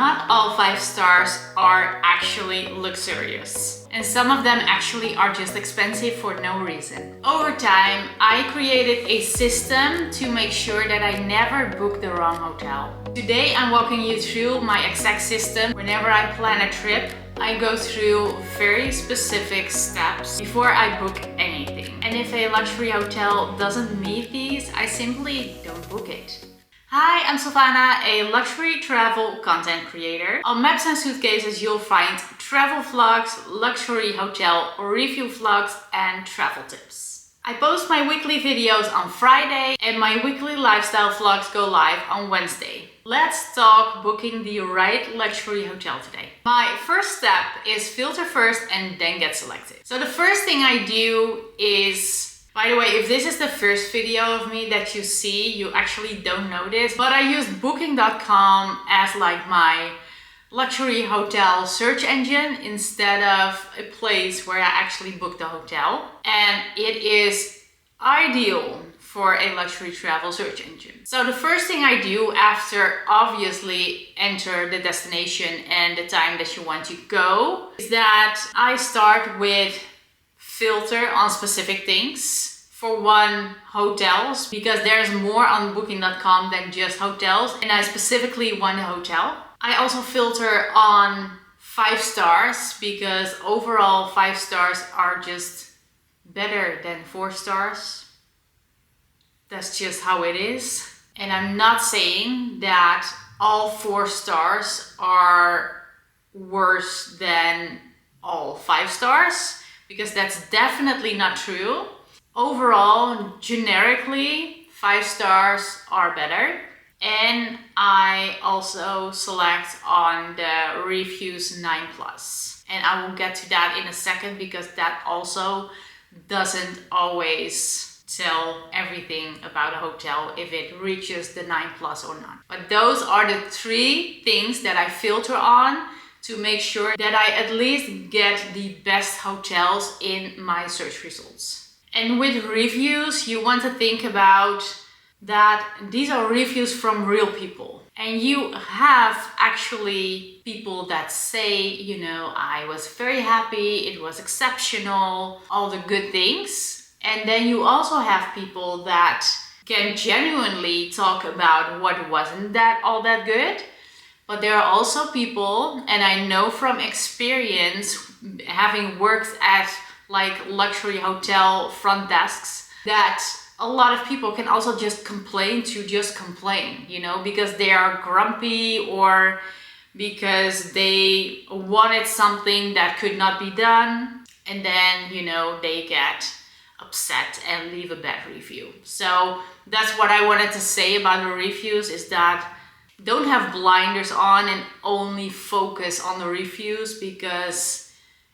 Not all 5 stars are actually luxurious. And some of them actually are just expensive for no reason. Over time, I created a system to make sure that I never book the wrong hotel. Today, I'm walking you through my exact system. Whenever I plan a trip, I go through very specific steps before I book anything. And if a luxury hotel doesn't meet these, I simply don't book it. Hi, I'm Sylvahna, a luxury travel content creator. On Maps and Suitcases, you'll find travel vlogs, luxury hotel review vlogs, and travel tips. I post my weekly videos on Friday and my weekly lifestyle vlogs go live on Wednesday. Let's talk booking the right luxury hotel today. My first step is filter first and then get selected. So the first thing I do is, by the way, if this is the first video of me that you see, you actually don't know this, but I use booking.com as like my luxury hotel search engine instead of a place where I actually book the hotel. And it is ideal for a luxury travel search engine. So the first thing I do after obviously enter the destination and the time that you want to go is that I start with filter on specific things. For one, hotels, because there's more on booking.com than just hotels, and I specifically want a hotel. I also filter on 5 stars because overall 5 stars are just better than 4 stars. That's just how it is. And I'm not saying that all 4 stars are worse than all 5 stars, because that's definitely not true. Overall, generically, 5 stars are better. And I also select on the reviews 9+. And I will get to that in a second because that also doesn't always tell everything about a hotel if it reaches the 9+ or not. But those are the 3 things that I filter on to make sure that I at least get the best hotels in my search results. And with reviews, you want to think about that these are reviews from real people. And you have actually people that say, you know, I was very happy, it was exceptional, all the good things. And then you also have people that can genuinely talk about what wasn't all that good. But there are also people, and I know from experience, having worked at like luxury hotel front desks, that a lot of people can also just complain to just complain, you know, because they are grumpy or because they wanted something that could not be done. And then, you know, they get upset and leave a bad review. So that's what I wanted to say about the reviews, is that don't have blinders on and only focus on the reviews because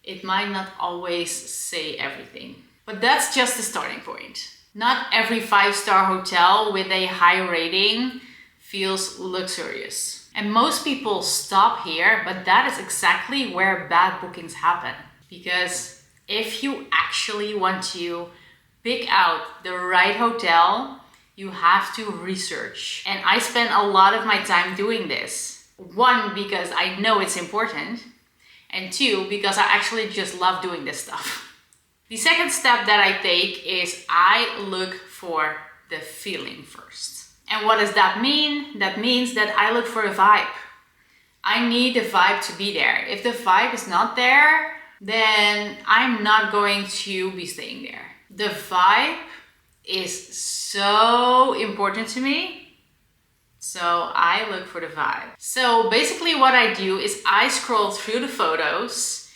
it might not always say everything. But that's just the starting point. Not every 5-star hotel with a high rating feels luxurious. And most people stop here, but that is exactly where bad bookings happen. Because if you actually want to pick out the right hotel, you have to research. And I spend a lot of my time doing this. 1, because I know it's important. And 2, because I actually just love doing this stuff. The second step that I take is I look for the feeling first. And what does that mean? That means that I look for a vibe. I need the vibe to be there. If the vibe is not there, then I'm not going to be staying there. The vibe is so important to me, so I look for the vibe. So basically what I do is I scroll through the photos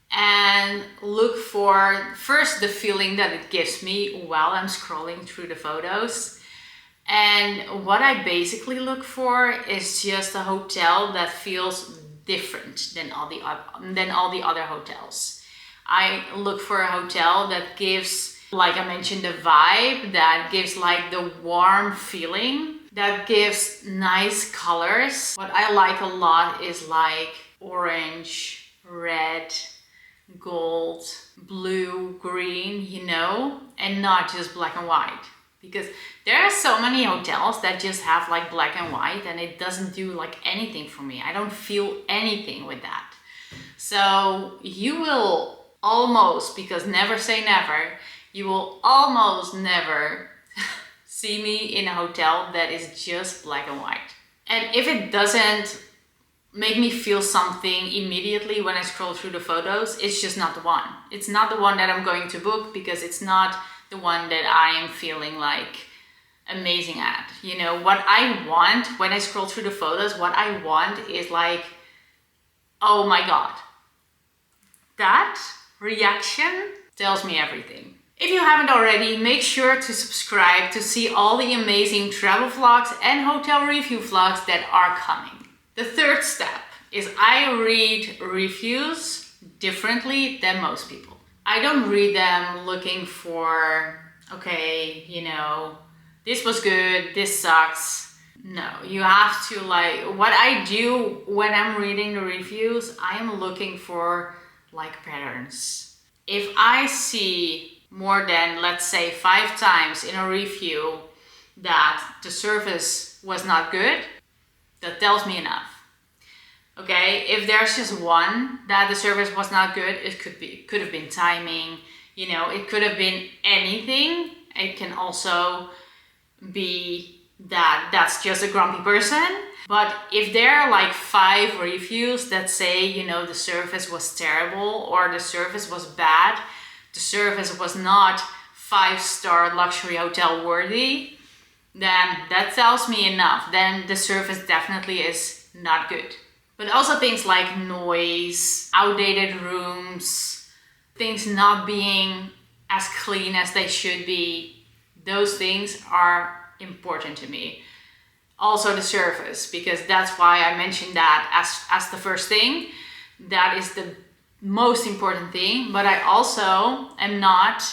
and look for first the feeling that it gives me while I'm scrolling through the photos. And what I basically look for is just a hotel that feels different than all the other hotels. I look for a hotel that gives, like I mentioned, the vibe, that gives like the warm feeling, that gives nice colors. What I like a lot is like orange, red, gold, blue, green, you know, and not just black and white. Because there are so many hotels that just have like black and white, and it doesn't do like anything for me. I don't feel anything with that. So you will almost, because never say never, you will almost never see me in a hotel that is just black and white. And if it doesn't make me feel something immediately when I scroll through the photos, it's just not the one. It's not the one that I'm going to book, because it's not the one that I am feeling like amazing at. You know, what I want when I scroll through the photos, what I want is like, oh my God. That reaction tells me everything. If you haven't already, make sure to subscribe to see all the amazing travel vlogs and hotel review vlogs that are coming. The third step is I read reviews differently than most people. I don't read them looking for, okay, you know, this was good, this sucks. No, you have to like, what I do when I'm reading the reviews, I am looking for like patterns. If I see more than, let's say, 5 times in a review that the service was not good, that tells me enough. Okay, if there's just one that the service was not good, it could have been timing, you know, it could have been anything. It can also be that that's just a grumpy person. But if there are like 5 reviews that say, you know, the service was terrible or the service was bad, the service was not 5-star luxury hotel worthy, then that tells me enough. Then the service definitely is not good. But also things like noise, outdated rooms, things not being as clean as they should be, those things are important to me. Also the service, because that's why I mentioned that as the first thing. That is the most important thing. But I also am not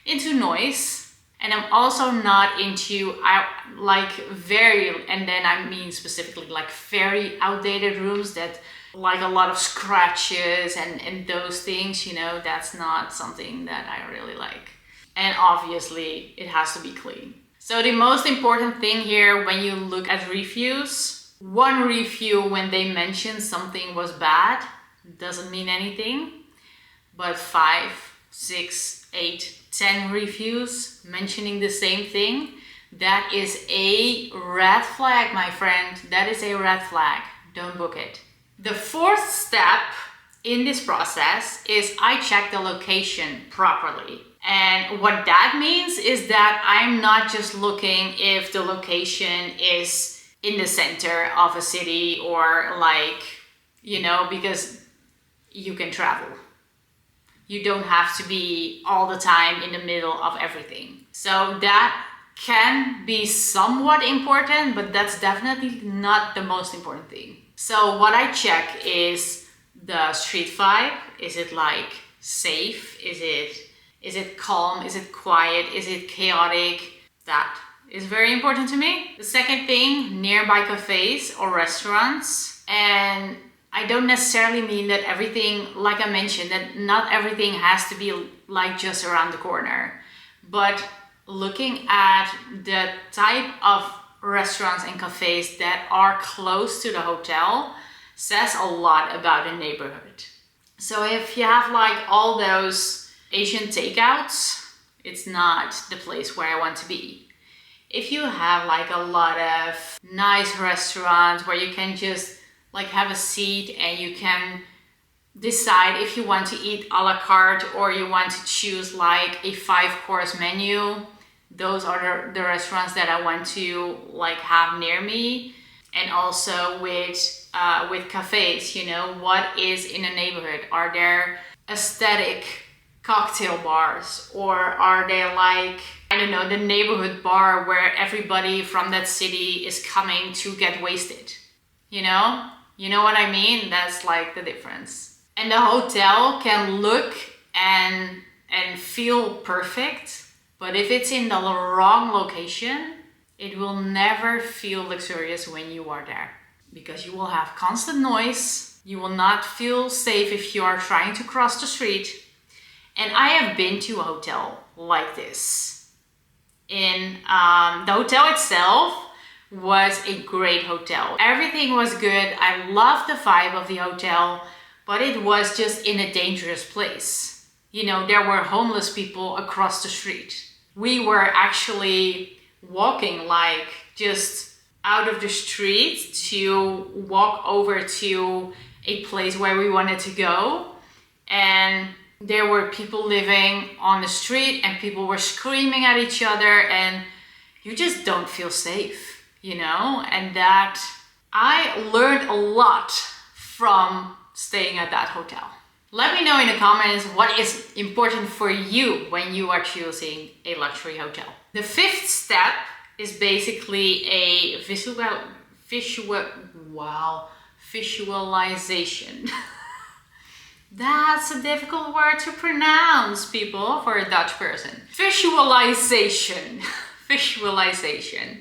into noise. And I'm also not into and then I mean specifically like very outdated rooms that like a lot of scratches and those things, you know, that's not something that I really like. And obviously it has to be clean. So the most important thing here when you look at reviews, one review when they mention something was bad doesn't mean anything, but 5, 6, 8, 10 reviews mentioning the same thing, that is a red flag, my friend. That is a red flag. Don't book it. The fourth step in this process is I check the location properly. And what that means is that I'm not just looking if the location is in the center of a city or like, you know, because you can travel. You don't have to be all the time in the middle of everything. So that can be somewhat important, but that's definitely not the most important thing. So what I check is the street vibe. Is it like safe? Is it calm? Is it quiet? Is it chaotic? That is very important to me. The second thing, nearby cafes or restaurants. And I don't necessarily mean that everything, like I mentioned, that not everything has to be like just around the corner. But looking at the type of restaurants and cafes that are close to the hotel says a lot about the neighborhood. So if you have like all those Asian takeouts, it's not the place where I want to be. If you have like a lot of nice restaurants where you can just like have a seat and you can decide if you want to eat a la carte or you want to choose like a 5-course menu, those are the restaurants that I want to like have near me. And also with cafes, you know, what is in a neighborhood? Are there aesthetic cocktail bars, or are there like, I don't know, the neighborhood bar where everybody from that city is coming to get wasted? You know what I mean? That's like the difference. And the hotel can look and feel perfect, but if it's in the wrong location, it will never feel luxurious when you are there, because you will have constant noise. You will not feel safe if you are trying to cross the street. And I have been to a hotel like this in the hotel itself was a great hotel. Everything was good. I loved the vibe of the hotel, but it was just in a dangerous place. You know, there were homeless people across the street. We were actually walking like just out of the street to walk over to a place where we wanted to go. And there were people living on the street and people were screaming at each other, and you just don't feel safe, you know? And that I learned a lot from staying at that hotel. Let me know in the comments what is important for you when you are choosing a luxury hotel. The 5th step is basically a visualization. That's a difficult word to pronounce, people, for a Dutch person. Visualization. Visualization.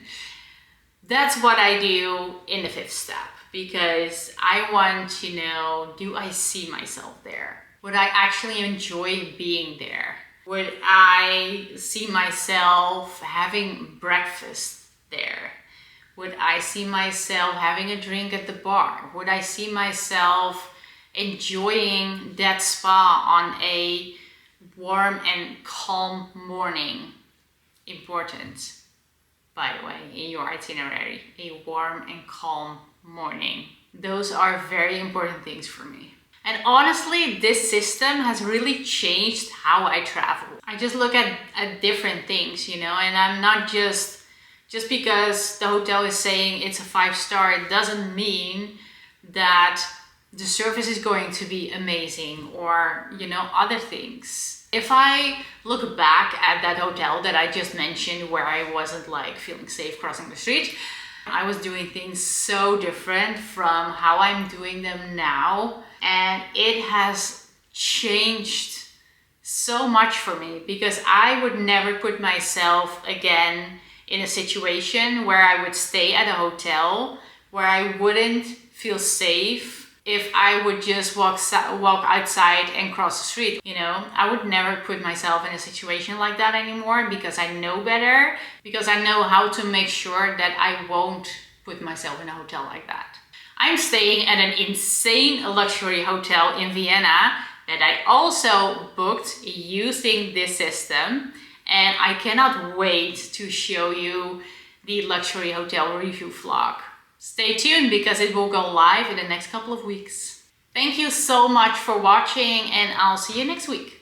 That's what I do in the 5th step, because I want to know, do I see myself there? Would I actually enjoy being there? Would I see myself having breakfast there? Would I see myself having a drink at the bar? Would I see myself enjoying that spa on a warm and calm morning? Important, by the way, in your itinerary, a warm and calm morning. Those are very important things for me. And honestly, this system has really changed how I travel. I just look at different things, you know, and I'm not just because the hotel is saying it's a 5-star, it doesn't mean that the service is going to be amazing, or, you know, other things. If I look back at that hotel that I just mentioned, where I wasn't like feeling safe crossing the street, I was doing things so different from how I'm doing them now. And it has changed so much for me, because I would never put myself again in a situation where I would stay at a hotel where I wouldn't feel safe if I would just walk outside and cross the street. You know, I would never put myself in a situation like that anymore, because I know better, because I know how to make sure that I won't put myself in a hotel like that. I'm staying at an insane luxury hotel in Vienna that I also booked using this system, and I cannot wait to show you the luxury hotel review vlog. Stay tuned, because it will go live in the next couple of weeks. Thank you so much for watching, and I'll see you next week.